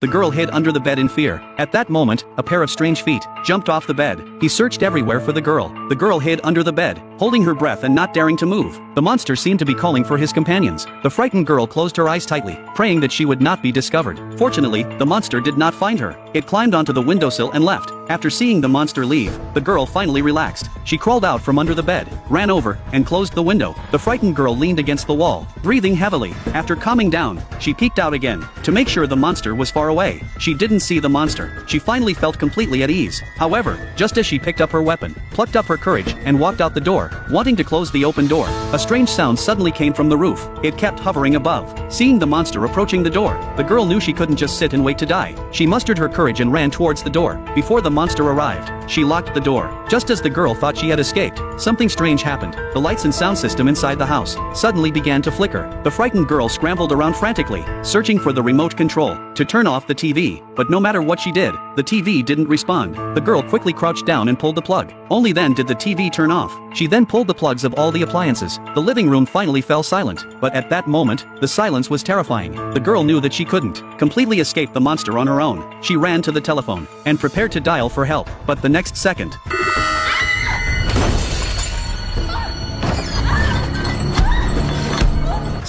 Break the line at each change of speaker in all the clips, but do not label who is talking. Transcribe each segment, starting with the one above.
The girl hid under the bed in fear. At that moment, a pair of strange feet jumped off the bed. He searched everywhere for the girl. The girl hid under the bed, holding her breath and not daring to move. The monster seemed to be calling for his companions. The frightened girl closed her eyes tightly, praying that she would not be discovered. Fortunately, the monster did not find her. It climbed onto the windowsill and left. After seeing the monster leave, the girl finally relaxed. She crawled out from under the bed, ran over, and closed the window. The frightened girl leaned against the wall, breathing heavily. After calming down, she peeked out again, to make sure the monster was far away. She didn't see the monster. She finally felt completely at ease. However, just as she picked up her weapon, plucked up her courage, and walked out the door, wanting to close the open door, a strange sound suddenly came from the roof. It kept hovering above. Seeing the monster approaching the door, the girl knew she couldn't just sit and wait to die. She mustered her courage and ran towards the door. Before the monster arrived, she locked the door. Just as the girl thought she had escaped, something strange happened. The lights and sound system inside the house suddenly began to flicker. The frightened girl scrambled around frantically, searching for the remote control to turn off the TV, but no matter what she did, the TV didn't respond. The girl quickly crouched down and pulled the plug. Only then did the TV turn off. She then pulled the plugs of all the appliances. The living room finally fell silent, but at that moment, the silence was terrifying. The girl knew that she couldn't completely escape the monster on her own. She ran to the telephone and prepared to dial for help, but the next second,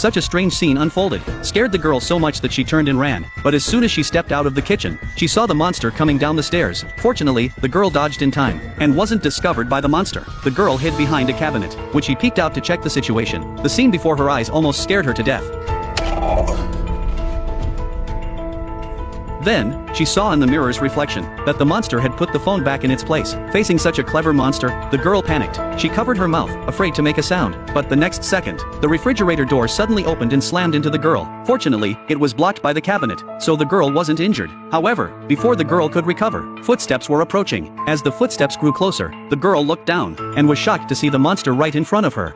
such a strange scene unfolded, scared the girl so much that she turned and ran. But as soon as she stepped out of the kitchen, she saw the monster coming down the stairs. Fortunately, the girl dodged in time and wasn't discovered by the monster. The girl hid behind a cabinet, which she peeked out to check the situation. The scene before her eyes almost scared her to death. Then, she saw in the mirror's reflection that the monster had put the phone back in its place. Facing such a clever monster, the girl panicked. She covered her mouth, afraid to make a sound. But the next second, the refrigerator door suddenly opened and slammed into the girl. Fortunately, it was blocked by the cabinet, so the girl wasn't injured. However, before the girl could recover, footsteps were approaching. As the footsteps grew closer, the girl looked down and was shocked to see the monster right in front of her.